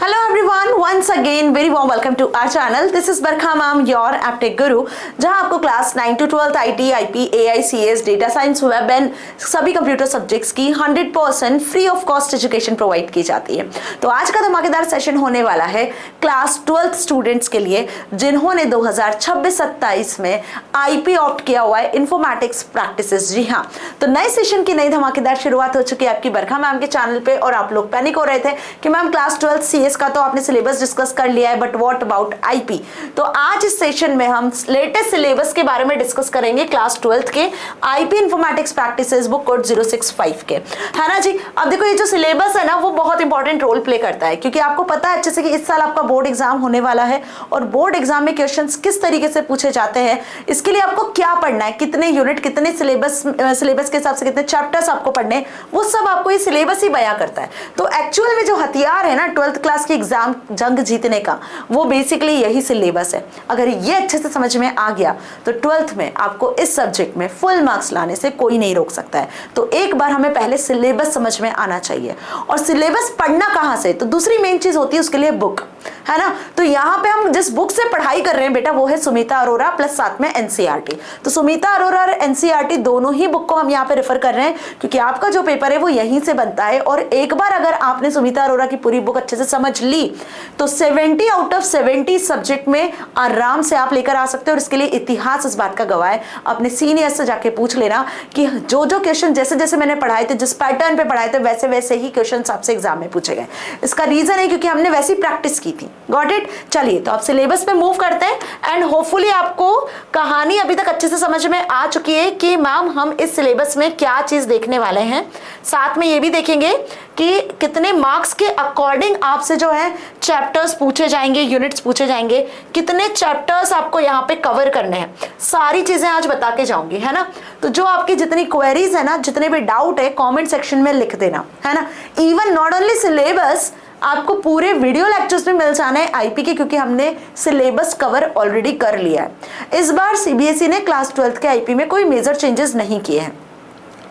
Hello everyone, once again very warm welcome to our channel. This is Barkha ma'am, your Aptech Guru, जहां आपको class 9 to 12 IT, IP, AI, CS, data science, web and सभी computer subjects की 100% free of cost education provide की जाती है। तो आज का धमाकेदार सेशन होने वाला है क्लास 12th स्टूडेंट्स के लिए जिन्होंने 2026-27 में IP ऑप्ट किया हुआ है इन्फॉर्मेटिक्स प्रैक्टिसेस। जी हाँ, तो नए सेशन की नई धमाकेदार शुरुआत हो चुकी है आपकी बरखा मैम के चैनल पे और आप लोग पैनिक हो रहे थे कि मैम क्लास 12 CS का तो आपने सिलेबस डिस्कस कर लिया है, बट व्हाट अबाउट आईपी। तो आज इस सेशन में हम लेटेस्ट सिलेबस के बारे में डिस्कस करेंगे क्लास 12 के IP informatics practices book code 065 के, है ना जी। अब देखो ये जो सिलेबस है ना वो बहुत इंपॉर्टेंट रोल प्ले करता है, क्योंकि आपको पता है अच्छे से कि इस साल आपका बोर्ड एग्जाम होने वाला है और बोर्ड एग्जाम में क्वेश्चंस किस तरीके से पूछे जाते हैं, इसके लिए आपको क्या पढ़ना है, कितने यूनिट, कितने सिलेबस के हिसाब से कितने चैप्टर्स आपको पढ़ने, वो सब आपको ये सिलेबस ही बयां करता है। तो एक्चुअल में जो हथियार है ना 12th क्लास की एग्जाम जंग जीतने का, वो बेसिकली यही सिलेबस है। अगर ये अच्छे से समझ में आ गया तो 12th में आपको इस सब्जेक्ट में फुल मार्क्स लाने से कोई नहीं रोक सकता है। तो एक बार हमें पहले सिलेबस समझ में आना चाहिए, और सिलेबस पढ़ना कहां से, तो दूसरी मेन चीज होती है उसके लिए बुक, है ना। तो यहाँ पे हम जिस बुक से पढ़ाई कर रहे हैं बेटा वो है सुमिता अरोरा प्लस साथ में एनसीईआरटी। तो सुमिता अरोरा और एनसीईआरटी दोनों ही बुक को हम यहाँ पे रेफर कर रहे हैं, क्योंकि आपका जो पेपर है वो यहीं से बनता है। और एक बार अगर आपने सुमिता अरोरा की पूरी बुक अच्छे से समझ ली तो 70 आउट ऑफ 70 सब्जेक्ट में आराम से आप लेकर आ सकते हो। और इसके लिए इतिहास इस बात का गवाह है, अपने सीनियर से जाके पूछ लेना कि जो जो क्वेश्चन जैसे जैसे मैंने पढ़ाए थे, जिस पैटर्न पे पढ़ाए थे, वैसे वैसे ही क्वेश्चन आपसे एग्जाम में पूछे गए। इसका रीजन है क्योंकि हमने वैसी प्रैक्टिस की थी। Got it. चलिए तो आप सिलेबस पे मूव करते हैं एंड होपफुली आपको कहानी अभी तक अच्छे से समझ में आ चुकी है कि मैम हम इस सिलेबस में क्या चीज देखने वाले हैं। साथ में ये भी देखेंगे कि कितने मार्क्स के अकॉर्डिंग आपसे जो है चैप्टर्स पूछे जाएंगे, यूनिट्स पूछे जाएंगे, कितने चैप्टर्स आपको यहाँ पे कवर करने हैं, सारी चीजें आज बता के जाऊंगी, है ना। तो जो आपकी जितनी क्वेरीज है ना, जितने भी डाउट है, कमेंट सेक्शन में लिख देना, है ना। इवन नॉट ओनली सिलेबस, आपको पूरे वीडियो लेक्चर्स में मिल जाना है आईपी के, क्योंकि हमने सिलेबस कवर ऑलरेडी कर लिया है। इस बार सीबीएसई ने क्लास 12th के आईपी में कोई मेजर चेंजेस नहीं किए हैं,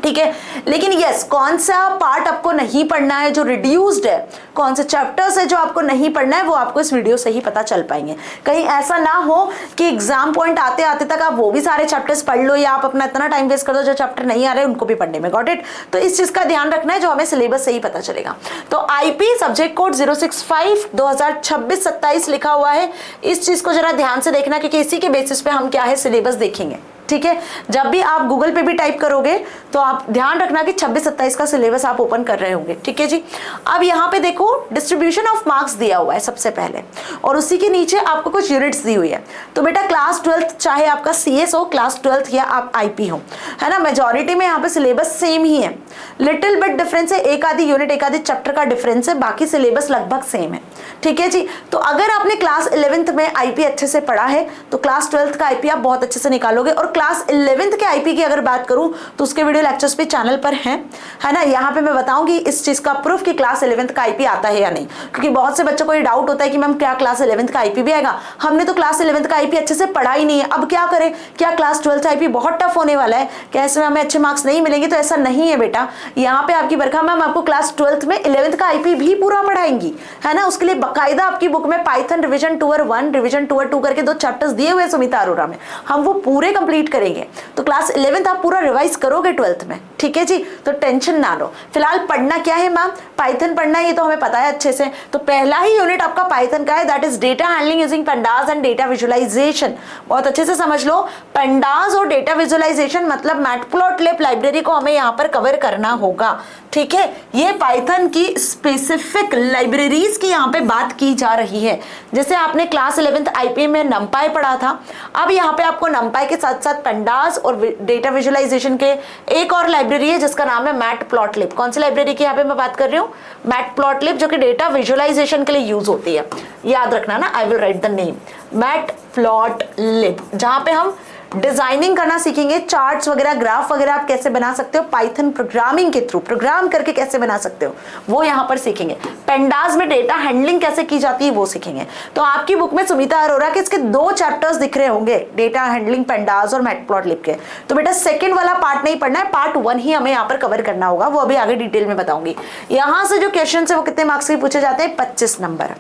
ठीक है। लेकिन यस, कौन सा पार्ट आपको नहीं पढ़ना है जो रिड्यूस्ड है, कौन से चैप्टर्स है जो आपको नहीं पढ़ना है, वो आपको इस वीडियो से ही पता चल पाएंगे। कहीं ऐसा ना हो कि एग्जाम पॉइंट आते आते तक आप वो भी सारे चैप्टर्स पढ़ लो या आप अपना इतना टाइम वेस्ट कर दो जो चैप्टर नहीं आ रहे उनको भी पढ़ने में। Got it. तो इस चीज का ध्यान रखना है जो हमें सिलेबस से ही पता चलेगा। तो आईपी सब्जेक्ट कोड 065 2026-27 लिखा हुआ है। इस चीज को जरा ध्यान से देखना, क्योंकि इसी के बेसिस पे हम क्या है सिलेबस देखेंगे, ठीक है। जब भी आप गूगल पे भी टाइप करोगे तो आप ध्यान रखना कि 26-27 का सिलेबस आप ओपन कर रहे होंगे, ठीक है जी। अब यहाँ पे देखो डिस्ट्रीब्यूशन ऑफ मार्क्स दिया हुआ है सबसे पहले, और उसी के नीचे आपको कुछ यूनिट्स दी हुई है। तो बेटा क्लास 12th चाहे आपका सीएस हो, क्लास 12th या आप आईपी हो, है ना, मेजॉरिटी में यहाँ पे सिलेबस सेम ही है। लिटिल बिट डिफरेंस है, एक आधी यूनिट, एक आधी चैप्टर का डिफरेंस है, बाकी सिलेबस लगभग सेम है, ठीक है जी। तो अगर आपने क्लास 11th में आईपी अच्छे से पढ़ा है तो क्लास 12th का आईपी आप बहुत अच्छे से निकालोगे। और क्लास 11th के आईपी की अगर बात करूं तो उसके वीडियो लेक्चर्स भी चैनल पर हैं, है ना। यहाँ पे मैं बताऊंगी इस चीज का प्रूफ कि क्लास 11th का आईपी आता है या नहीं, क्योंकि बहुत से बच्चों को ये डाउट होता है कि मैम क्या क्लास 11th का आईपी भी आएगा। हमने तो क्लास 11th का आईपी अच्छे से पढ़ा ही नहीं है, अब क्या करें, क्या क्लास 12th आईपी बहुत टफ होने वाला है, क्या इसमें हमें अच्छे मार्क्स नहीं मिलेंगे? तो ऐसा नहीं है बेटा। यहाँ पे आपकी बरखा मैम आपको क्लास 12th में 11th का आईपी भी पूरा पढ़ाएंगी, है ना। उसके लिए बाकायदा आपकी बुक में पाइथन रिविजन टूअर 1, रिविजन टूअर 2 करके 2 चैप्टर्स दिए हुए सुमिता अरोरा में, हम वो पूरे कंप्लीट करेंगे। तो क्लास 11th आप पूरा रिवाइज करोगे 12th में, ठीक है जी। तो टेंशन ना लो। फिलहाल पढ़ना क्या है मैम, पाइथन पढ़ना है, ये तो हमें पता है अच्छे से। तो पहला ही यूनिट आपका पाइथन का है, that is data handling using pandas and data visualization. बहुत अच्छे से समझ लो, पंडास और डेटा विजुअलाइजेशन मतलब मैटप्लॉटलिब लाइब्रेरी को हमें यहाँ पर कवर करना होगा, ठीक है। ये पाइथन की स्पेसिफिक लाइब्रेरीज की यहाँ पे बात की जा रही है। जैसे आपने क्लास 11th आईपी में नमपाई पढ़ा था, अब यहाँ पे आपको नमपाई के साथ साथ पंडास और डेटा विजुअलाइजेशन के एक और लाइब्रेरी है जिसका नाम है मैटप्लॉटलिब। कौन सी लाइब्रेरी की यहाँ पे मैं बात कर रही हूँ? मैटप्लॉटलिब, जो कि डेटा विजुअलाइजेशन के लिए यूज होती है। याद रखना ना, I will write the name matplotlib, जहां पे हम डिजाइनिंग करना सीखेंगे, चार्ट्स वगैरह, ग्राफ वगैरह आप कैसे बना सकते हो पाइथन प्रोग्रामिंग के थ्रू, प्रोग्राम करके कैसे बना सकते हो वो यहाँ पर सीखेंगे। पेंडास में डेटा हैंडलिंग कैसे की जाती है वो सीखेंगे। तो आपकी बुक में सुमिता अरोरा के इसके 2 चैप्टर्स दिख रहे होंगे, डेटा हैंडलिंग, पेंडास और मैटप्लॉटलिब के। तो बेटा सेकंड वाला पार्ट नहीं पढ़ना है, पार्ट 1 ही हमें यहाँ पर कवर करना होगा, वो अभी आगे डिटेल में बताऊंगी। यहां से जो क्वेश्चन है वो कितने मार्क्स के पूछे जाते हैं? 25 नंबर।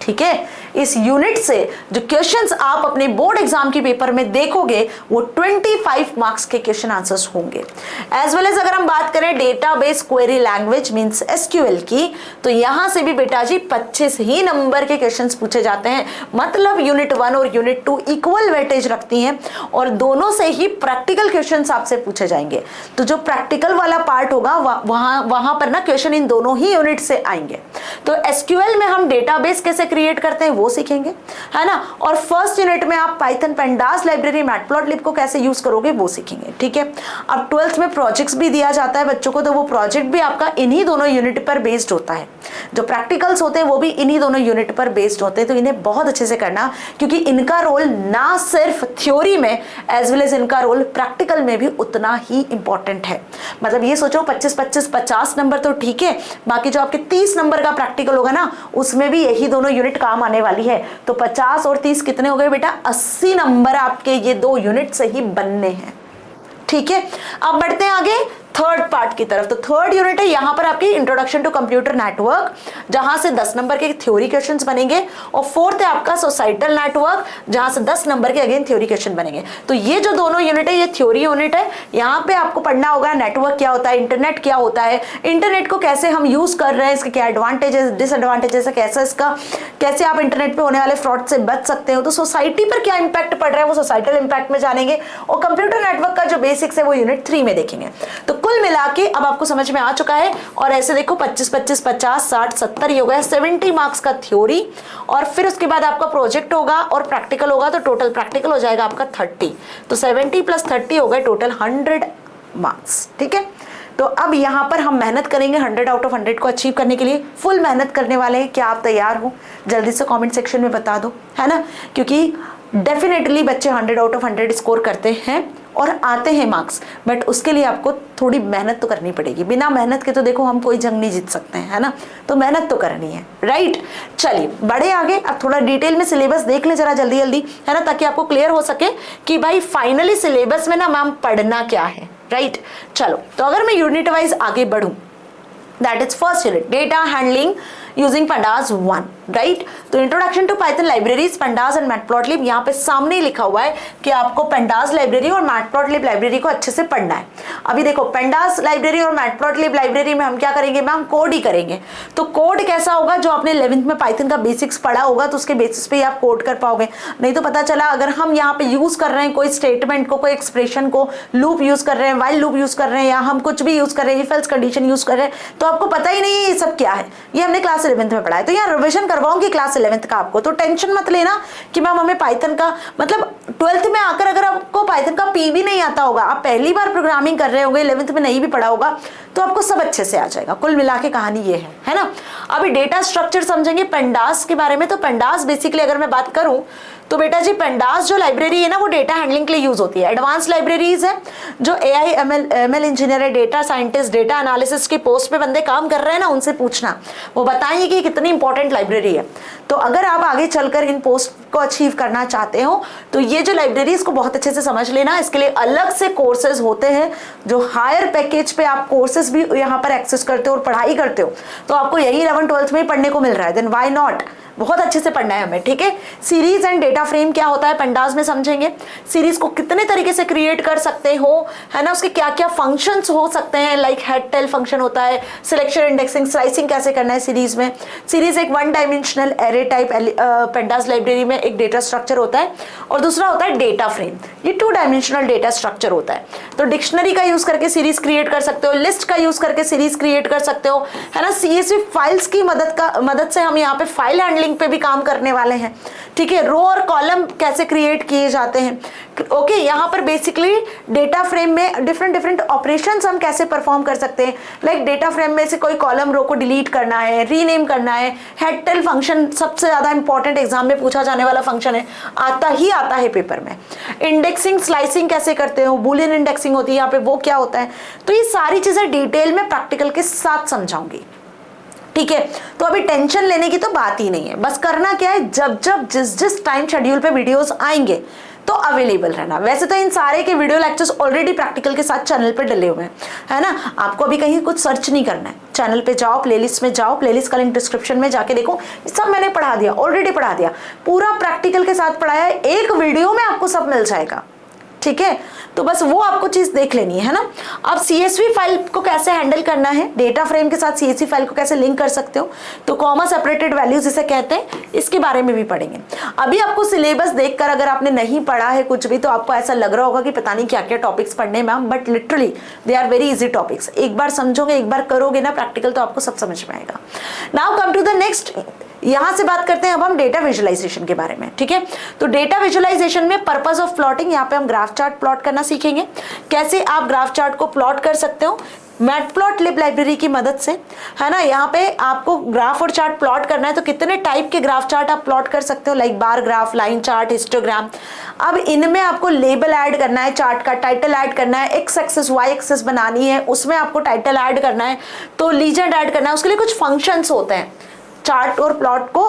ठीक है, इस यूनिट से जो क्वेश्चंस आप अपने बोर्ड एग्जाम के पेपर में देखोगे वो 25 मार्क्स के क्वेश्चन आंसर्स होंगे। एज वेल एज अगर हम बात करें database query language means SQL की, तो यहां से भी बेटा जी 25 ही नंबर के क्वेश्चंस पूछे जाते हैं। मतलब यूनिट 1 और यूनिट 2 इक्वल वेटेज रखती हैं और दोनों से ही प्रैक्टिकल क्वेश्चंस आपसे पूछे जाएंगे। तो जो प्रैक्टिकल वाला पार्ट होगा वहां पर ना क्वेश्चन इन दोनों ही यूनिट से आएंगे। तो एसक्यूएल में हम डेटाबेस कैसे क्रिएट करते हैं वो सीखेंगे, है ना। और फर्स्ट यूनिट में आप पाइथन, पेंडास लाइब्रेरी, मैटप्लॉटलिब को कैसे यूज करोगे वो सीखेंगे। ठीक है, अब 12th में प्रोजेक्ट्स भी दिया जाता है बच्चों को, तो वो प्रोजेक्ट भी आपका इन्हीं दोनों यूनिट पर बेस्ड होता है। जो प्रैक्टिकल्स होते हैं वो भी इन्हीं दोनों यूनिट पर बेस्ड होते हैं। तो इन्हें बहुत अच्छे से करना, क्योंकि इनका रोल ना सिर्फ थ्योरी में एज वेल एज इनका रोल प्रैक्टिकल में भी उतना ही इंपॉर्टेंट है। मतलब ये सोचो 25-25-50 नंबर तो ठीक है, बाकी जो आपके 30 नंबर का प्रैक्टिकल होगा ना उसमें भी यही दोनों यूनिट काम आने वाली है। तो 50 और 30 कितने हो गए बेटा? 80 नंबर आपके ये 2 यूनिट से ही बनने हैं। ठीक है, अब बढ़ते हैं आगे थर्ड पार्ट की तरफ। तो थर्ड यूनिट है यहाँ पर आपकी इंट्रोडक्शन टू कंप्यूटर नेटवर्क, जहां से 10 नंबर के थ्योरी क्वेश्चंस बनेंगे। और फोर्थ है आपका सोसाइटल नेटवर्क, जहां से 10 नंबर के अगेन थ्योरी क्वेश्चन बनेंगे। तो ये जो दोनों यूनिट है ये थ्योरी यूनिट है। यहाँ पे आपको पढ़ना होगा नेटवर्क क्या होता है, इंटरनेट क्या होता है, इंटरनेट को कैसे हम यूज कर रहे हैं, इसके क्या एडवांटेजेस डिसएडवांटेजेस है, कैसे आप इंटरनेट पे होने वाले फ्रॉड से बच सकते हो। तो सोसाइटी पर क्या इंपैक्ट पड़ रहा है वो सोसाइटल इंपैक्ट में जानेंगे। और कंप्यूटर नेटवर्क का जो बेसिक्स है वो यूनिट 3 में देखेंगे। तो कुल मिला के अब आपको समझ में आ चुका है। और ऐसे देखो 25-25, 50, 60, 70 ये हो गया 70 मार्क्स का थ्योरी। और फिर उसके बाद आपका प्रोजेक्ट होगा और प्रैक्टिकल होगा, तो टोटल प्रैक्टिकल हो जाएगा आपका 30। तो 70 + 30 हो गए टोटल 100 मार्क्स। ठीक है, तो अब यहाँ पर हम मेहनत करेंगे 100 आउट ऑफ 100 को अचीव करने के लिए। फुल मेहनत करने वाले हैं, क्या आप तैयार हो? जल्दी से कमेंट सेक्शन में बता दो, है ना, क्योंकि डेफिनेटली बच्चे 100 आउट ऑफ 100 स्कोर करते हैं और आते हैं मार्क्स, बट उसके लिए आपको थोड़ी मेहनत तो करनी पड़ेगी। बिना मेहनत के तो देखो हम कोई जंग नहीं जीत सकते हैं, है ना। तो मेहनत तो करनी है, राइट। चलिए बढ़े आगे, अब थोड़ा डिटेल में सिलेबस देख ले जरा जल्दी जल्दी, है ना, ताकि आपको क्लियर हो सके कि भाई फाइनली सिलेबस में ना मैम पढ़ना क्या है, राइट। चलो, तो अगर मैं यूनिट वाइज आगे बढ़ूं, that is first unit data handling using pandas 1, right. तो introduction to Python libraries, pandas and matplotlib, यहाँ पे सामने ही लिखा हुआ है कि आपको पंडास लाइब्रेरी और मैटप्लॉटलिब लाइब्रेरी को अच्छे से पढ़ना है। अभी देखो पंडास लाइब्रेरी और मैटप्लॉटलिब लाइब्रेरी में हम क्या करेंगे मैम? कोड ही करेंगे। तो कोड कैसा होगा? जो आपने 11th में पाइथन का बेसिक्स पढ़ा होगा तो उसके बेसिस पे ही आप कोड कर पाओगे। नहीं तो पता चला अगर हम यहाँ पे यूज कर रहे हैं कोई स्टेटमेंट को, कोई एक्सप्रेशन को, लूप यूज कर रहे हैं, व्हाइल लूप यूज कर रहे हैं, या हम कुछ भी यूज कर रहे हैं, इफ एल्स कंडीशन यूज कर रहे हैं, तो आपको पता ही नहीं है ये सब क्या है। ये हमने क्लास 11th में पढ़ा है। तो यहाँ रिविजन करवाऊंगी क्लास 11th का आपको, तो टेंशन मत लेना कि मैम हमें पाइथन का, मतलब 12th में आकर अगर आपको पाइथन का पी भी नहीं आता होगा, आप पहली बार प्रोग्रामिंग कर रहे होंगे, 11th में नहीं भी पढ़ा होगा, तो आपको सब अच्छे से आ जाएगा। कुल मिला के कहानी ये है ना। अभी डेटा स्ट्रक्चर समझेंगे पेंडास के बारे में। तो पेंडास बेसिकली अगर मैं बात करूं तो बेटा जी पेंडास जो लाइब्रेरी है ना वो डेटा हैंडलिंग के लिए यूज होती है। एडवांस लाइब्रेरीज है, जो AI ML इंजीनियर है, डेटा साइंटिस्ट, डेटा एनालिसिस की पोस्ट पे बंदे काम कर रहे हैं ना, उनसे पूछना, वो बताएंगे कि कितनी इंपॉर्टेंट लाइब्रेरी है। तो अगर आप आगे चलकर इन पोस्ट को अचीव करना चाहते हो तो ये जो लाइब्रेरीज को बहुत अच्छे से समझ लेना। इसके लिए अलग से कोर्सेज होते हैं, जो हायर पैकेज पे आप कोर्सेज भी यहाँ पर एक्सेस करते हो और पढ़ाई करते हो, तो आपको यही 11th 12th में ही पढ़ने को मिल रहा है, देन व्हाई नॉट। बहुत अच्छे से पढ़ना है हमें, ठीक है। सीरीज एंड डेटा फ्रेम क्या होता है पंडास में समझेंगे। सीरीज को कितने तरीके से क्रिएट कर सकते हो, है ना, उसके क्या क्या फंक्शंस हो सकते हैं, लाइक हेड टेल फंक्शन होता है, सिलेक्शन, इंडेक्सिंग, स्लाइसिंग कैसे करना है सीरीज में। सीरीज एक 1 dimensional array type pandas library में एक डेटा स्ट्रक्चर होता है, और दूसरा होता है डेटा फ्रेम, ये 2 डायमेंशनल डेटा स्ट्रक्चर होता है। तो डिक्शनरी का यूज करके सीरीज क्रिएट कर सकते हो, लिस्ट का यूज करके सीरीज क्रिएट कर सकते हो, है ना। CSV फाइल्स की मदद से हम यहाँ पे फाइल हैंडलिंग पे भी काम करने वाले हैं, ठीक है। रो और कॉलम कैसे क्रिएट किए जाते हैं, ओके। यहाँ पर बेसिकली डेटा फ्रेम में डिफरेंट ऑपरेशंस हम कैसे परफॉर्म कर सकते हैं, लाइक डेटा फ्रेम में से कोई कॉलम रो को डिलीट करना है, रीनेम करना है। हेड टेल फंक्शन सबसे ज्यादा इंपॉर्टेंट एग्जाम में पूछा जाने वाला फंक्शन है, आता है पेपर में। इंडेक्सिंग स्लाइसिंग कैसे करते हो, बुलियन इंडेक्सिंग होती है यहाँ पे, वो क्या होता है, तो ये सारी चीजें डिटेल में प्रैक्टिकल के साथ समझाऊंगी। ठीक है, तो अभी टेंशन लेने की तो बात ही नहीं है, बस करना क्या है, जब जब जिस जिस टाइम शेड्यूल पे वीडियोस आएंगे तो अवेलेबल रहना। वैसे तो इन सारे के वीडियो लेक्चर्स ऑलरेडी प्रैक्टिकल के साथ चैनल पे डले हुए हैं, है ना, आपको अभी कहीं कुछ सर्च नहीं करना है, चैनल पे जाओ, प्लेलिस्ट में जाओ, प्लेलिस्ट का लिंक डिस्क्रिप्शन में जाके देखो, सब मैंने पढ़ा दिया, ऑलरेडी पढ़ा दिया, पूरा प्रैक्टिकल के साथ पढ़ाया है, एक वीडियो में आपको सब मिल जाएगा। ठीक है, तो बस वो आपको चीज देख लेनी है ना। अब CSV फाइल को कैसे हैंडल करना है, डेटा फ्रेम के साथ CSV फाइल को कैसे लिंक कर सकते हो, तो कॉमा सेपरेटेड वैल्यूज इसे कहते हैं, इसके बारे में भी पढ़ेंगे। अभी आपको सिलेबस देखकर अगर आपने नहीं पढ़ा है कुछ भी, तो आपको ऐसा लग रहा होगा कि पता नहीं क्या क्या टॉपिक्स पढ़ने ma'am, but literally they are very easy topics. एक बार समझोगे, एक बार करोगे ना प्रैक्टिकल, तो आपको सब समझ में आएगा। Now come to the next, यहां से बात करते हैं अब हम डेटा विजुअलाइजेशन के बारे में। ठीक है, तो डेटा विजुअलाइजेशन में पर्पस ऑफ प्लॉटिंग, यहाँ पे हम ग्राफ चार्ट प्लॉट करना सीखेंगे, कैसे आप ग्राफ चार्ट को प्लॉट कर सकते हो मैटप्लॉटलिब लाइब्रेरी की मदद से, है ना। यहाँ पे आपको ग्राफ और चार्ट प्लॉट करना है, तो कितने टाइप के ग्राफ चार्ट आप प्लॉट कर सकते हो, like bar graph, line chart, histogram. अब इनमें आपको लेबल ऐड करना है, चार्ट का टाइटल ऐड करना है, एक्स एक्सिस वाई एक्सिस बनानी है, उसमें आपको टाइटल ऐड करना है, तो लीजेंड ऐड करना है, उसके लिए कुछ फंक्शंस होते हैं चार्ट और प्लॉट को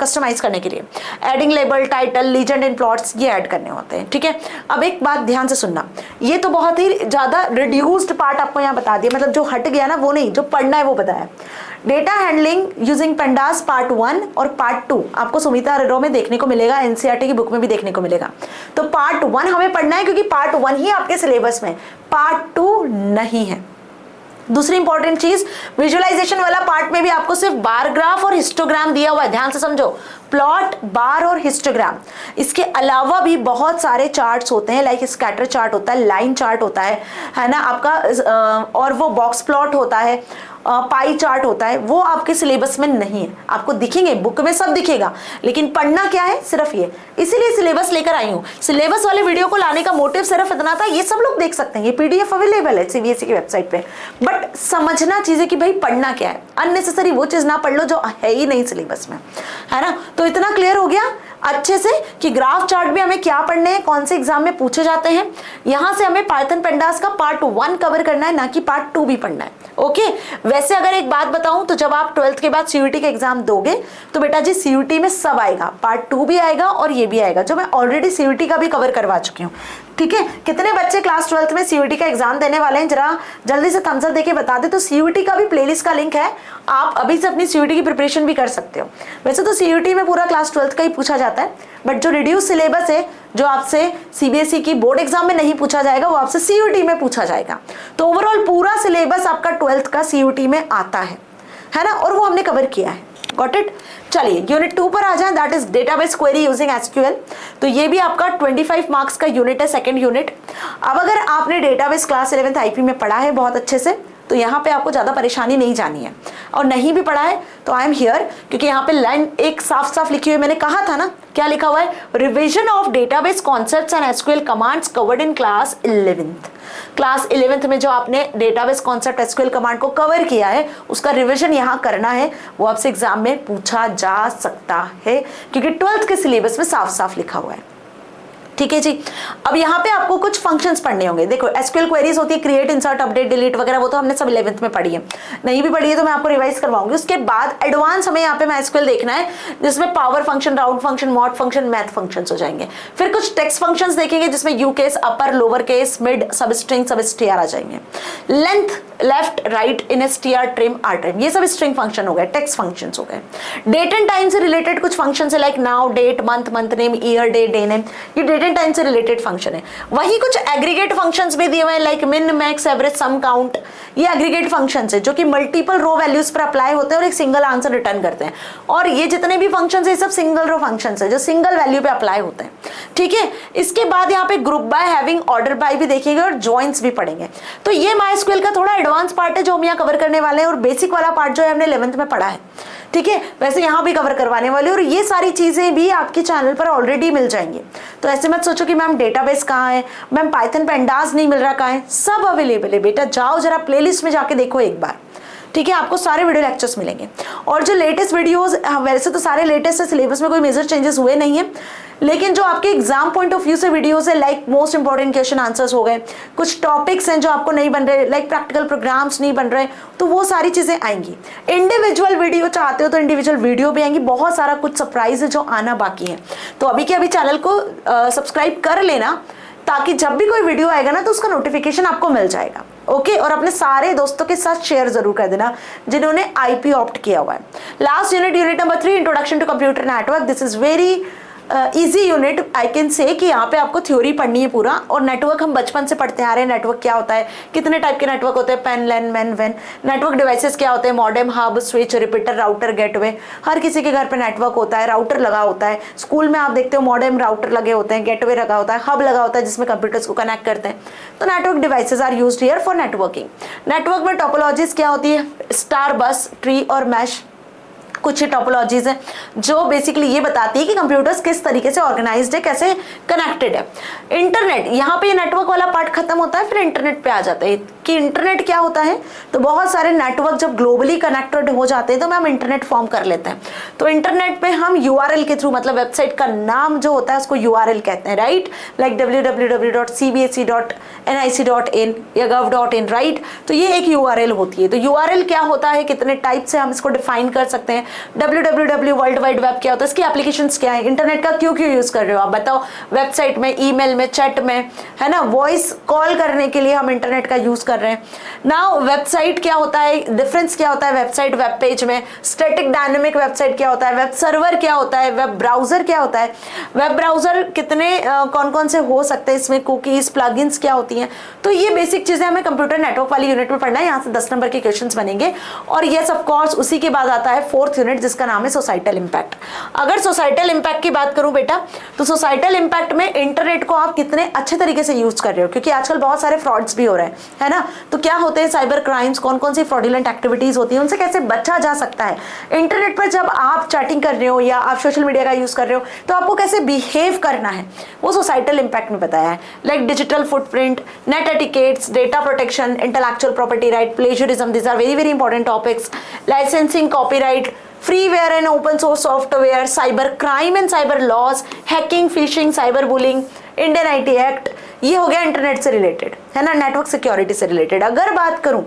कस्टमाइज करने के लिए, एडिंग लेबल, टाइटल, लीजेंड इन प्लॉट्स, ये ऐड करने होते हैं। ठीक है, अब एक बात ध्यान से सुनना, ये तो बहुत ही ज्यादा रिड्यूस्ड पार्ट आपको यहाँ बता दिया, मतलब जो हट गया ना वो नहीं, जो पढ़ना है वो बताया। Data handling using pandas part 1 और पार्ट 2 आपको सुमिता अरोरा में देखने को मिलेगा, NCERT की बुक में भी देखने को मिलेगा। तो पार्ट 1 हमें पढ़ना है क्योंकि पार्ट 1 ही आपके सिलेबस में, पार्ट 2 नहीं है। दूसरी इंपॉर्टेंट चीज, विजुअलाइजेशन वाला पार्ट में भी आपको सिर्फ बार ग्राफ और हिस्टोग्राम दिया हुआ है, ध्यान से समझो, प्लॉट, बार और हिस्टोग्राम। इसके अलावा भी बहुत सारे चार्ट्स होते हैं, लाइक स्कैटर चार्ट होता है, लाइन चार्ट होता है ना आपका, और वो बॉक्स प्लॉट होता है, पाई चार्ट होता है, वो आपके सिलेबस में नहीं है। आपको दिखेंगे, बुक में सब दिखेगा, लेकिन पढ़ना क्या है, सिर्फ ये, इसीलिए सिलेबस लेकर आई हूँ। सिलेबस वाले वीडियो को लाने का मोटिव सिर्फ इतना था, ये सब लोग देख सकते हैं, ये PDF अवेलेबल है CBSE की वेबसाइट पे, बट समझना चीजें कि भाई पढ़ना क्या है, अननेसेसरी वो चीज ना पढ़ लो जो है ही नहीं सिलेबस में, है ना। तो इतना क्लियर हो गया अच्छे से कि ग्राफ चार्ट भी हमें क्या पढ़ने हैं, कौन से एग्जाम में पूछे जाते हैं। यहां से हमें पाइथन पेंडास का पार्ट 1 कवर करना है, ना कि पार्ट 2 भी पढ़ना है। ओके, वैसे अगर एक बात बताऊं तो जब आप 12th के बाद CUET का एग्जाम दोगे तो बेटा जी CUET में सब आएगा, पार्ट 2 भी आएगा और ये भी आएगा, जो मैं ऑलरेडी CUET का भी कवर करवा चुकी हूँ। ठीक है, कितने बच्चे क्लास 12th में CUET का एग्जाम देने वाले हैं, जरा जल्दी से थम्स अप देके बता दे। तो CUET का भी प्लेलिस्ट का लिंक है, आप अभी से अपनी CUET की प्रिपरेशन भी कर सकते हो। वैसे तो CUET में पूरा क्लास 12th का ही पूछा जाता है, बट जो रिड्यूस सिलेबस है, जो आपसे CBSE की बोर्ड एग्जाम में नहीं पूछा जाएगा, वो आपसे CUET में पूछा जाएगा। तो ओवरऑल पूरा सिलेबस आपका 12th का CUET में आता है ना, और वो हमने कवर किया है। Got it. चलिए यूनिट 2 पर आ जाए, that is database query using SQL। तो ये भी आपका 25 मार्क्स का यूनिट है, सेकंड यूनिट। अब अगर आपने डेटाबेस क्लास 11th IP में पढ़ा है बहुत अच्छे से, तो यहाँ पे आपको ज्यादा परेशानी नहीं जानी है, और नहीं भी पढ़ा है तो आई एम हियर, क्योंकि यहाँ पे लाइन एक साफ साफ लिखी हुई, मैंने कहा था ना, क्या लिखा हुआ है, revision of database concepts and SQL commands covered in class 11th। Class 11th में जो आपने डेटाबेस कॉन्सेप्ट SQL कमांड को कवर किया है, उसका रिवीजन यहाँ करना है, वो आपसे एग्जाम में पूछा जा सकता है, क्योंकि 12th के सिलेबस में साफ साफ लिखा हुआ है। ठीक है जी। अब यहाँ पे आपको कुछ फंक्शंस पढ़ने होंगे। देखो SQL क्वेरीज होती है, क्रिएट, इंसर्ट, अपडेट, डिलीट वगैरह, वो तो हमने सब 11th में पढ़ी है, नहीं भी पढ़ी है तो मैं आपको रिवाइज करवाऊंगी। उसके बाद एडवांस हमें यहाँ पे MySQL देखना है, जिसमें power function, round function, mod function, math functions हो जाएंगे। फिर कुछ टेक्स्ट फंक्शंस देखेंगे, जिसमें U case, upper, lower case, mid, substring, sub str आ जाएंगे। Length, left, right, in str, trim, rtrim, ये सब स्ट्रिंग फंक्शन हो गए, टेक्स्ट फंक्शन हो गए। डेट एंड टाइम से रिलेटेड कुछ फंक्शन है, like now, date, month, month name, year, day, day name, ये डेट एंड टाइम से रिलेटेड फंक्शन है। वही कुछ एग्रीगेट फंक्शंस भी दिए हुए हैं, लाइक मिन, मैक्स, एवरेज, सम, काउंट, ये एग्रीगेट फंक्शंस है, जो कि मल्टीपल रो वैल्यूज पर अप्लाई होते हैं और एक सिंगल आंसर रिटर्न करते हैं। और ये जितने भी फंक्शंस है, ये सब सिंगल रो फंक्शंस है, जो सिंगल वैल्यू पे अप्लाई होते हैं। ठीक है, इसके बाद यहाँ पे group by, having, order by भी देखेंगे और जॉइंट्स भी पढ़ेंगे। तो ये MySQL का थोड़ा एडवांस पार्ट है, जो हम यहाँ कवर करने वाले हैं, और बेसिक वाला पार्ट जो है हमने 11th में पढ़ा है। ठीक है, वैसे यहाँ भी कवर करवाने वाले, और ये सारी चीजें भी आपके चैनल पर ऑलरेडी मिल जाएंगी। तो ऐसे मत सोचो कि मैम डेटाबेस कहाँ है, मैम पाइथन पेंडास नहीं मिल रहा कहाँ है, सब अवेलेबल है बेटा। जाओ जरा प्लेलिस्ट में जाके देखो एक बार। ठीक है, आपको सारे वीडियो लेक्चर्स मिलेंगे। और जो लेटेस्ट वीडियोस, वैसे तो सारे लेटेस्ट है, सिलेबस में कोई मेजर चेंजेस हुए नहीं है, लेकिन जो आपके एग्जाम पॉइंट ऑफ व्यू से वीडियोस है, like most important question answers हो गए, कुछ टॉपिक्स हैं जो आपको नहीं बन रहे, लाइक प्रैक्टिकल प्रोग्राम्स नहीं बन रहे, तो वो सारी चीजें आएंगी। इंडिविजुअल वीडियो चाहते हो तो इंडिविजुअल वीडियो भी आएंगी, बहुत सारा कुछ सरप्राइज है जो आना बाकी है। तो अभी के अभी चैनल को सब्सक्राइब कर लेना, ताकि जब भी कोई वीडियो आएगा ना तो उसका नोटिफिकेशन आपको मिल जाएगा। ओके, और अपने सारे दोस्तों के साथ शेयर जरूर कर देना जिन्होंने आईपी ऑप्ट किया हुआ है। Last unit number 3, introduction to computer network. This is very easy unit, I can say कि यहाँ पे आपको थ्योरी पढ़नी है पूरा। और नेटवर्क हम बचपन से पढ़ते आ रहे हैं, नेटवर्क क्या होता है, कितने टाइप के नेटवर्क होते हैं, पेन, लैन, मैन, वेन। नेटवर्क डिवाइसेस क्या होते हैं, modem, hub, switch, repeater, router, gateway. हर किसी के घर पे नेटवर्क होता है, राउटर लगा होता है। स्कूल में आप देखते हो मॉडेम, राउटर लगे होते हैं, गेटवे लगा होता है, हब लगा होता है जिसमें कंप्यूटर्स को कनेक्ट करते हैं। तो network devices are used here for networking. Network में टोपोलॉजीज क्या होती है, स्टार, बस, ट्री और मैश, कुछ टोपोलॉजीज हैं जो बेसिकली ये बताती है कि कंप्यूटर्स किस तरीके से ऑर्गेनाइज्ड है, कैसे कनेक्टेड है। इंटरनेट, यहाँ पे नेटवर्क वाला पार्ट खत्म होता है, फिर इंटरनेट पे आ जाता है कि इंटरनेट क्या होता है। तो बहुत सारे नेटवर्क जब ग्लोबली कनेक्टेड हो जाते हैं तो हम इंटरनेट फॉर्म कर लेते हैं। तो इंटरनेट पे हम यूआरएल के थ्रू, मतलब वेबसाइट का नाम जो होता है उसको यूआरएल कहते हैं, राइट, लाइक www.cbse.nic.in या gov.in, राइट। तो ये एक यूआरएल होती है। तो यूआरएल क्या होता है, कितने टाइप से हम इसको डिफाइन कर सकते हैं। www वर्ल्ड वाइड वेब क्या होता है, इसकी एप्लीकेशंस क्या है, इंटरनेट का क्यों क्यों यूज कर रहे हो आप बताओ, वेबसाइट में, ईमेल में, चैट में, है ना, वॉइस कॉल करने के लिए हम इंटरनेट का यूज कर रहे हैं। नाउ वेबसाइट क्या होता है, डिफरेंस क्या होता है वेबसाइट वेब पेज में, स्टैटिक डायनेमिक वेबसाइट क्या होता है, वेब सर्वर क्या होता है, वेब ब्राउजर क्या होता है, वेब ब्राउजर कितने कौन कौन से हो सकते हैं, इसमें कुकीज, प्लगइन्स क्या होती हैं। तो ये बेसिक चीजें हमें कंप्यूटर नेटवर्क वाली यूनिट में पढ़ना है। यहाँ से 10 नंबर के क्वेश्चंस बनेंगे। और यस ऑफ कोर्स उसी के बाद आता है 4th यूनिट जिसका नाम है सोसाइटल इम्पैक्ट। अगर सोसाइटल इम्पैक्ट की बात करूं बेटा, तो सोसाइटल इम्पैक्ट में इंटरनेट को आप कितने अच्छे तरीके से यूज कर रहे हो, क्योंकि आजकल बहुत सारे फ्रॉड्स भी हो रहे हैं, है ना। तो क्या होते हैं साइबर क्राइम्स, कौन कौन सी फ्रॉडुलेंट एक्टिविटीज होती है, उनसे कैसे बचा जा सकता है। इंटरनेट पर जब आप चैटिंग कर रहे हो या आप सोशल मीडिया का यूज कर रहे हो तो आपको कैसे बिहेव करना है, वो सोसाइटल इम्पैक्ट में बताया है। Like digital footprint, net etiquettes, data protection, intellectual property right, plagiarism, these are very very important topics. Licensing, copyright, freeware and open source software, cyber crime and cyber laws, hacking, phishing, cyber bullying, Indian IT Act, ये हो गया internet से related, है ना, network security से related. अगर बात करूं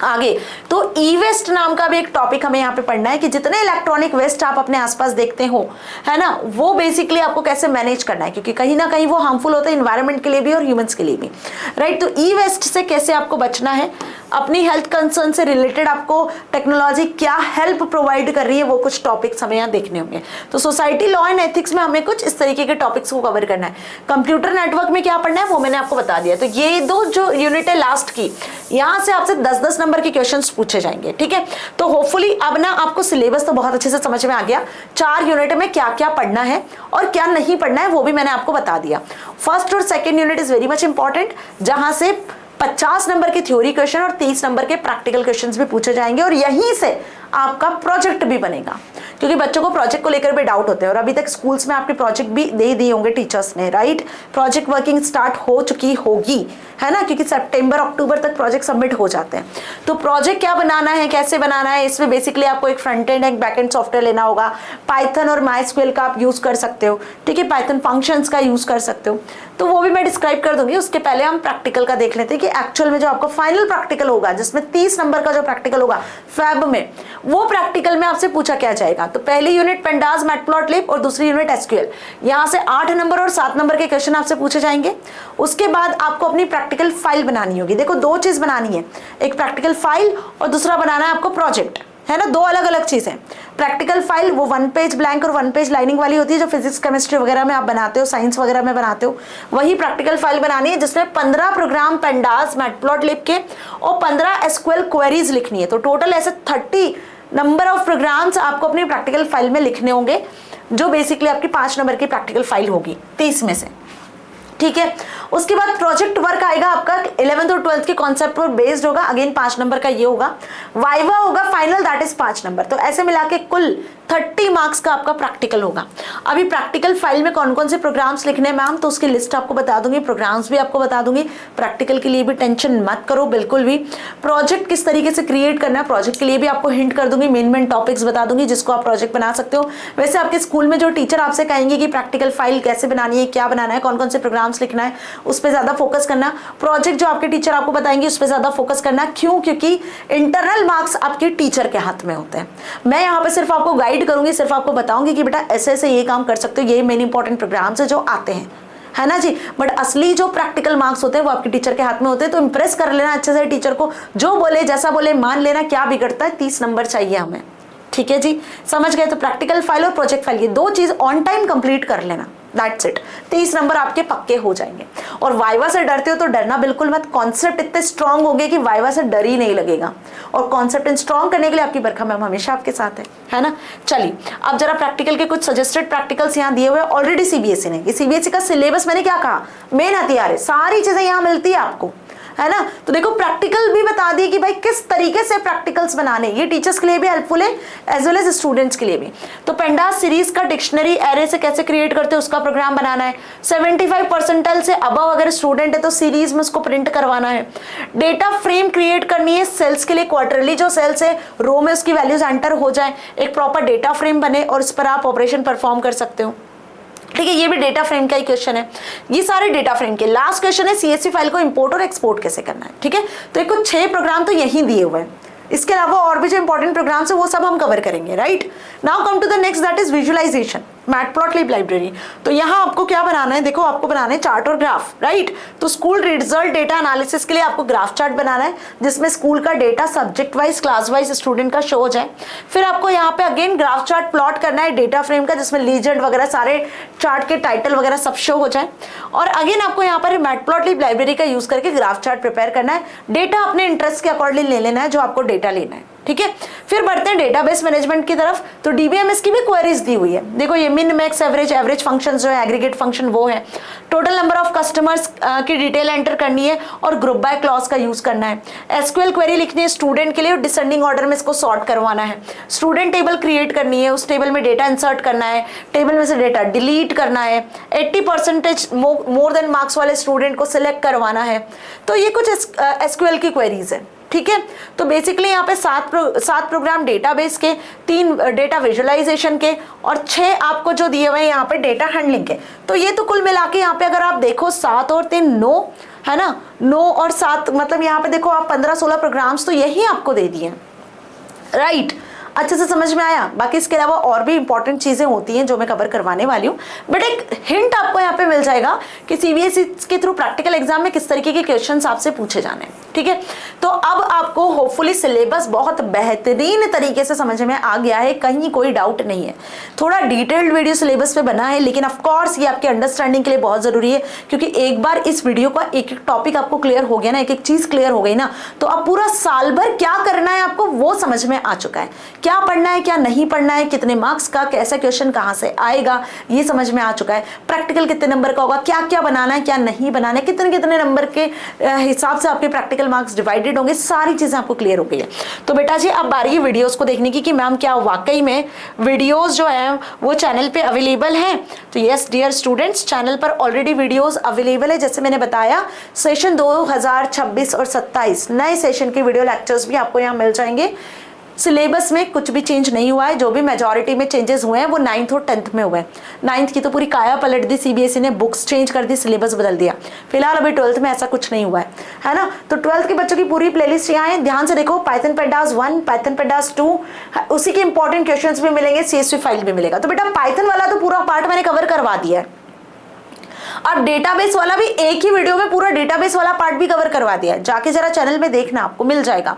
आगे तो ई वेस्ट नाम का भी एक टॉपिक हमें यहाँ पे पढ़ना है कि जितने इलेक्ट्रॉनिक वेस्ट आप अपने आसपास देखते हो, है ना, वो बेसिकली आपको कैसे मैनेज करना है, क्योंकि कहीं ना कहीं वो हार्मफुल होता है इन्वायरमेंट के लिए भी और ह्यूमंस के लिए भी, राइट। तो ई वेस्ट से कैसे आपको बचना है, अपनी हेल्थ कंसर्न से रिलेटेड आपको टेक्नोलॉजी क्या हेल्प प्रोवाइड कर रही है, वो कुछ टॉपिक्स हमें यहाँ देखने होंगे। तो सोसाइटी, लॉ एंड एथिक्स में हमें कुछ इस तरीके के टॉपिक्स को कवर करना है। कंप्यूटर नेटवर्क में क्या पढ़ना है वो मैंने आपको बता दिया। तो ये दो जो यूनिट है लास्ट की, यहाँ से आपसे 10-10 नंबर के क्वेश्चंस पूछे जाएंगे, ठीक है। तो होपफुली अब ना आपको सिलेबस तो बहुत अच्छे से समझ में आ गया। 4 यूनिट में क्या क्या पढ़ना है और क्या नहीं पढ़ना है वो भी मैंने आपको बता दिया। फर्स्ट और second unit is very much important, जहां से 50 नंबर के थ्योरी क्वेश्चन और 30 नंबर के प्रैक्टिकल क्वेश्चंस भी पूछे जाएंगे और यहीं से आपका प्रोजेक्ट भी बनेगा, क्योंकि बच्चों को प्रोजेक्ट को लेकर भी डाउट होते हैं और अभी तक स्कूल्स में आपके प्रोजेक्ट भी दे दिए होंगे टीचर्स ने, राइट। प्रोजेक्ट वर्किंग स्टार्ट हो चुकी होगी, है ना, क्योंकि सितंबर अक्टूबर तक प्रोजेक्ट सबमिट हो जाते हैं। तो प्रोजेक्ट क्या बनाना है, कैसे बनाना है, इसमें बेसिकली आपको एक फ्रंट एंड एक बैक एंड सॉफ्टवेयर लेना होगा। पाइथन और माइस्क्यूएल का आप यूज कर सकते हो, ठीक है, पाइथन फंक्शंस का यूज कर सकते हो। तो वो भी मैं डिस्क्राइब कर दूंगी। उसके पहले हम प्रैक्टिकल का देख लेते हैं कि एक्चुअल में जो आपका फाइनल प्रैक्टिकल होगा, जिसमें 30 नंबर का जो प्रैक्टिकल होगा फैब में, वो प्रैक्टिकल में आपसे पूछा क्या जाएगा। तो पहली यूनिट पेंडास, मैटप्लॉटलिब और दूसरी यूनिट एसक्यूएल। यहाँ से 8 नंबर और 7 नंबर के क्वेश्चन आपसे पूछे जाएंगे। उसके बाद आपको अपनी प्रैक्टिकल फाइल बनानी होगी। देखो 2 चीज बनानी है, एक प्रैक्टिकल फाइल और दूसरा बनाना है आपको प्रोजेक्ट, है ना, 2 अलग अलग चीजें। प्रैक्टिकल फाइल वो 1 पेज ब्लैंक और 1 पेज लाइनिंग वाली होती है, जो फिजिक्स केमिस्ट्री वगैरह में आप बनाते हो, साइंस वगैरह में बनाते हो, वही प्रैक्टिकल फाइल बनानी है जिसमें 15 प्रोग्राम पेंडास मैटप्लॉटलिब के और 15 एसक्यूएल क्वेरीज लिखनी है। तो टोटल ऐसे 30 नंबर ऑफ प्रोग्राम्स आपको अपनी प्रैक्टिकल फाइल में लिखने होंगे, जो बेसिकली आपकी 5 नंबर की प्रैक्टिकल फाइल होगी 30 में से। ठीक है। उसके बाद प्रोजेक्ट वर्क आएगा आपका 11th और 12th के कॉन्सेप्ट पर बेस्ड होगा, अगेन 5 नंबर का ये होगा। वाइवा होगा फाइनल, दैट इज 5 नंबर। तो ऐसे मिला के कुल 30 मार्क्स का आपका प्रैक्टिकल होगा। अभी प्रैक्टिकल फाइल में कौन कौन से प्रोग्राम्स लिखने हैं मैम, तो उसकी लिस्ट आपको बता दूंगी, प्रोग्राम्स भी आपको बता दूंगी। प्रैक्टिकल के लिए भी टेंशन मत करो बिल्कुल भी। प्रोजेक्ट किस तरीके से क्रिएट करना है, प्रोजेक्ट के लिए भी आपको हिंट कर दूंगी, मेन टॉपिक्स बता दूंगी जिसको आप प्रोजेक्ट बना सकते हो। वैसे आपके स्कूल में जो टीचर आपसे कहेंगे कि प्रैक्टिकल फाइल कैसे बनानी है, क्या बनाना है, कौन कौन से प्रोग्राम्स लिखना है, उस पर ज्यादा फोकस करना। प्रोजेक्ट जो आपके टीचर आपको बताएंगे उस पर ज्यादा फोकस करना। क्यों? क्योंकि इंटरनल मार्क्स आपके टीचर के हाथ में होते हैं। मैं यहाँ पे सिर्फ आपको गाइड करूंगी, सिर्फ आपको बताऊंगी कि बेटा ऐसे ऐसे ये काम कर सकते हो, ये मेन इंपॉर्टेंट प्रोग्राम्स है जो आते हैं, है ना जी। बट असली जो प्रैक्टिकल मार्क्स होते हैं वो आपके टीचर के हाथ में होते हैं। तो इंप्रेस कर लेना अच्छे से टीचर को, जो बोले जैसा बोले मान लेना, क्या बिगड़ता है, 30 नंबर चाहिए हमें, ठीक है जी, समझ गए। तो प्रैक्टिकल फाइल और प्रोजेक्ट फाइल, ये दो चीज ऑन टाइम कंप्लीट कर लेना, दैट्स इट। 30 नंबर आपके पक्के हो जाएंगे। और वाइवा से डरते हो तो डरना बिल्कुल मत, कॉन्सेप्ट इतने स्ट्रांग हो गए कि वाइवा से डर ही नहीं लगेगा। और कॉन्सेप्ट स्ट्रांग करने के लिए आपकी बरखा मैम हमेशा आपके साथ है ना। चलिए अब जरा प्रैक्टिकल के कुछ सजेस्टेड प्रैक्टिकल्स यहाँ दिए हुए ऑलरेडी सीबीएसई ने। सीबीएसई का सिलेबस मैंने क्या कहा, मेन हथियार है, सारी चीजें यहाँ मिलती है आपको, है ना। तो देखो प्रैक्टिकल भी बता दिए कि भाई किस तरीके से प्रैक्टिकल्स बनाने, ये टीचर्स के लिए भी हेल्पफुल है एज वेल एज स्टूडेंट्स के लिए भी। तो पेंडास सीरीज का डिक्शनरी एरे से कैसे क्रिएट करते हैं उसका प्रोग्राम बनाना है। 75 परसेंटाइल से अबव अगर स्टूडेंट है तो सीरीज में उसको प्रिंट करवाना है। डेटा फ्रेम क्रिएट करनी है सेल्स के लिए, क्वार्टरली जो सेल्स है रो में उसकी वैल्यूज एंटर हो जाए, एक प्रॉपर डेटा फ्रेम बने और इस पर आप ऑपरेशन परफॉर्म कर सकते हो, ठीक है। ये भी डेटा फ्रेम का ही क्वेश्चन है, ये सारे डेटा फ्रेम के। लास्ट क्वेश्चन है सीएसवी फाइल को इंपोर्ट और एक्सपोर्ट कैसे करना है, ठीक है। तो एक कुछ 6 प्रोग्राम तो यहीं दिए हुए हैं, इसके अलावा और भी जो इंपॉर्टेंट प्रोग्राम्स है वो सब हम कवर करेंगे, right. Now come to the next, that is visualisation, Matplotlib library. तो यहाँ आपको क्या बनाना है, देखो आपको बनाना है चार्ट और ग्राफ, राइट। तो स्कूल रिजल्ट डेटा एनालिसिस के लिए आपको ग्राफ चार्ट बनाना है जिसमें स्कूल का data subject wise, class wise student का शो हो जाए। फिर आपको यहाँ पे अगेन ग्राफ चार्ट प्लॉट करना है डेटा फ्रेम का, जिसमें लीजेंड वगैरह सारे चार्ट के टाइटल वगैरह सब शो हो जाए। और अगेन आपको यहाँ पर मैटप्लॉटलिब लाइब्रेरी का यूज करके ग्राफ चार्ट प्रिपेयर करना है। डेटा अपने इंटरेस्ट के अकॉर्डिंग ले लेना है जो आपको डेटा लेना है, ठीक है। फिर बढ़ते हैं डेटाबेस मैनेजमेंट की तरफ। तो डीबीएमएस की भी क्वेरीज दी हुई है, देखो ये मिन मैक्स एवरेज फंक्शन जो है, एग्रीगेट फंक्शन वो है। टोटल नंबर ऑफ कस्टमर्स की डिटेल एंटर करनी है और ग्रुप बाय क्लॉज का यूज करना है। एसक्यूएल क्वेरी लिखनी है स्टूडेंट के लिए और डिसेंडिंग ऑर्डर में इसको सॉर्ट करवाना है। स्टूडेंट टेबल क्रिएट करनी है, उस टेबल में डेटा इंसर्ट करना है, टेबल में से डेटा डिलीट करना है। 80% मोर देन मार्क्स वाले स्टूडेंट को सिलेक्ट करवाना है। तो ये कुछ एसक्यूएल की क्वेरीज है, ठीक है। तो बेसिकली यहाँ पे 7 प्रोग्राम डेटाबेस के, 3 डेटा विजुअलाइजेशन के और 6 आपको जो दिए हुए हैं यहाँ पे डेटा हैंडलिंग के। तो ये तो कुल मिला के यहाँ पे अगर आप देखो 7 और 3 9, है ना, 9 और 7 मतलब यहाँ पे देखो आप 15-16 प्रोग्राम्स तो यही आपको दे दिए, राइट। अच्छे से समझ में आया। बाकी इसके अलावा और भी इंपॉर्टेंट चीजें होती हैं जो मैं कवर करवाने वाली हूँ, बट एक हिंट आपको यहाँ पे मिल जाएगा कि सीबीएसई के थ्रू प्रैक्टिकल एग्जाम में किस तरीके के क्वेश्चंस आपसे पूछे जाने हैं, ठीक है। तो अब आपको होपफुली सिलेबस बहुत बेहतरीन तरीके से समझ में आ गया है, कहीं कोई डाउट नहीं है। थोड़ा डिटेल्ड वीडियो सिलेबस पे बना है, लेकिन ऑफकोर्स ये आपके अंडरस्टैंडिंग के लिए बहुत जरूरी है, क्योंकि एक बार इस वीडियो का एक टॉपिक आपको क्लियर हो गया ना, एक चीज क्लियर हो गई ना, तो अब पूरा साल भर क्या करना है आपको वो समझ में आ चुका है। क्या पढ़ना है, क्या नहीं पढ़ना है, कितने मार्क्स का, कैसा क्वेश्चन कहां से आएगा, ये समझ में आ चुका है। प्रैक्टिकल कितने नंबर का होगा, क्या क्या बनाना है, क्या नहीं बनाना है, कितने कितने नंबर के हिसाब से आपके प्रैक्टिकल मार्क्स डिवाइडेड होंगे, सारी चीजें आपको क्लियर हो गई है। तो बेटा जी अब बारी है वीडियोस को देखने की कि मैम क्या वाकई में वीडियोस जो है वो चैनल पे अवेलेबल हैं। तो यस डियर स्टूडेंट्स, चैनल पर ऑलरेडी वीडियोस अवेलेबल है। जैसे मैंने बताया सेशन 2026 और 27 नए सेशन के वीडियो लेक्चर्स भी आपको यहाँ मिल जाएंगे। सिलेबस में कुछ भी चेंज नहीं हुआ है, जो भी मेजॉरिटी में चेंजेस हुए हैं वो 9th और 10th में हुए हैं। 9th की तो पूरी काया पलट दी सीबीएसई ने, बुक्स चेंज कर दी, सिलेबस बदल दिया। फिलहाल अभी 12th में ऐसा कुछ नहीं हुआ है ना। तो 12th के बच्चों की पूरी प्लेलिस्ट यहाँ है, ध्यान से देखो। पाइथन पेंडास 1, पाइथन पेंडास 2, उसी के इंपॉर्टेंट क्वेश्चंस भी मिलेंगे, सीएसवी फाइल भी मिलेगा। तो बेटा पाइथन वाला तो पूरा पार्ट मैंने कवर करवा दिया है। अब डेटाबेस वाला भी एक ही वीडियो में पूरा डेटाबेस वाला पार्ट भी कवर करवा दिया है, जाके जरा चैनल में देखना, आपको मिल जाएगा।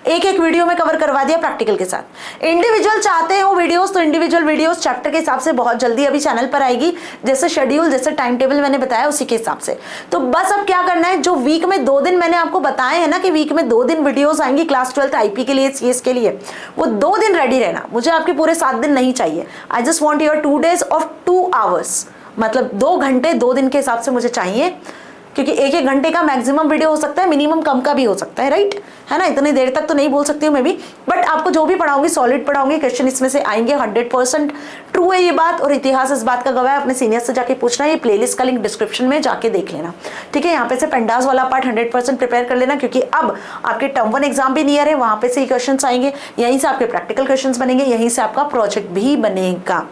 एक एक वीडियो में कवर करवा दिया प्रैक्टिकल के साथ। इंडिविजुअल चाहते हो वीडियोस तो इंडिविजुअल वीडियोस चैप्टर के हिसाब से बहुत जल्दी अभी चैनल पर आएगी, जैसे शेड्यूल, जैसे टाइम टेबल मैंने बताया उसी के हिसाब से। तो बस अब क्या करना है, जो वीक में 2 दिन मैंने आपको बताए हैं ना कि वीक में 2 दिन वीडियोस आएंगी क्लास 12th आईपी के लिए, सीएस के लिए, वो 2 दिन रेडी रहना। मुझे आपके पूरे 7 दिन नहीं चाहिए। I just want your 2 days of 2 hours। मतलब 2 घंटे 2 दिन के हिसाब से मुझे चाहिए, क्योंकि 1-1 घंटे का मैक्सिमम वीडियो हो सकता है, मिनिमम कम का भी हो सकता है, राइट, है ना। इतनी देर तक तो नहीं बोल सकती हूँ मैं भी, बट आपको जो भी पढ़ाऊंगी सॉलिड पढ़ाऊंगी, क्वेश्चन इसमें से आएंगे, 100% ट्रू है ये बात, और इतिहास इस बात का गवाह है। अपने सीनियर से जाके पूछना, ये प्लेलिस्ट का लिंक डिस्क्रिप्शन में जाके देख लेना, ठीक है। यहाँ पे से पेंडास वाला पार्ट 100% प्रिपेयर कर लेना, क्योंकि अब आपके टर्म 1 एग्जाम भी नियर है, वहां पे से ही क्वेश्चन आएंगे, यहीं से आपके प्रैक्टिकल क्वेश्चन बनेंगे, यहीं से आपका प्रोजेक्ट भी बनेगा,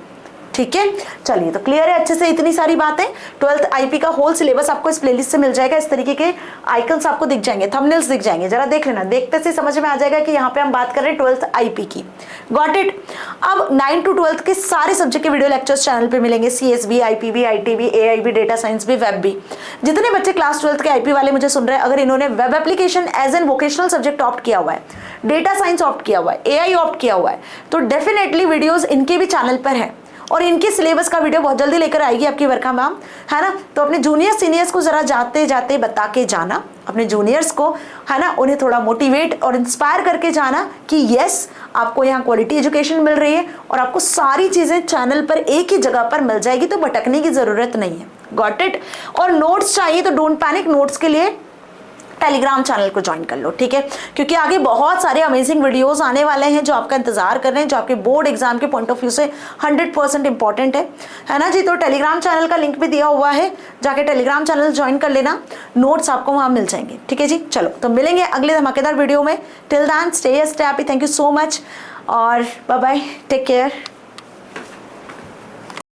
ठीक है। चलिए, तो क्लियर है अच्छे से इतनी सारी बातें। 12th आईपी का होल सिलेबस आपको इस प्लेलिस्ट से मिल जाएगा। इस तरीके के आइकन्स आपको दिख जाएंगे, थंबनेल्स दिख जाएंगे, जरा देख लेना, देखते से समझ में आ जाएगा कि यहाँ पे हम बात कर रहे हैं 12th आईपी की। Got it. अब 9 to 12 के सारे सब्जेक्ट के वीडियो लेक्चर्स चैनल पे मिलेंगे, CSB, IPB, ITB, AIB, data science भी, वेब भी। जितने बच्चे क्लास 12th के आईपी वाले मुझे सुन रहे हैं, अगर इन्होंने web application as an vocational subject opt किया हुआ है, डेटा साइंस ऑप्ट किया हुआ है, एआई ऑप्ट किया हुआ है, तो डेफिनेटली वीडियोज इनके भी चैनल पर है, और इनके सिलेबस का वीडियो बहुत जल्दी लेकर आएगी आपकी वर्खा मैम, है ना। तो अपने जूनियर सीनियर्स को जरा जाते जाते बता के जाना, अपने जूनियर्स को, है ना, उन्हें थोड़ा मोटिवेट और इंस्पायर करके जाना कि यस, आपको यहाँ क्वालिटी एजुकेशन मिल रही है और आपको सारी चीजें चैनल पर एक ही जगह पर मिल जाएगी, तो भटकने की जरूरत नहीं है। Got it. और नोट्स चाहिए तो डोंट पैनिक, नोट्स के लिए टेलीग्राम चैनल को ज्वाइन कर लो, ठीक है, क्योंकि आगे बहुत सारे अमेजिंग वीडियोस आने वाले हैं जो आपका इंतजार कर रहे हैं, जो आपके बोर्ड एग्जाम के पॉइंट ऑफ व्यू से 100% इंपॉर्टेंट है ना जी। तो टेलीग्राम चैनल का लिंक भी दिया हुआ है, जाके टेलीग्राम चैनल ज्वाइन कर लेना, नोट्स आपको वहां मिल जाएंगे, ठीक है जी। चलो, तो मिलेंगे अगले धमाकेदार वीडियो में। Till then stay happy, thank you so much, और बाय बाय, टेक केयर।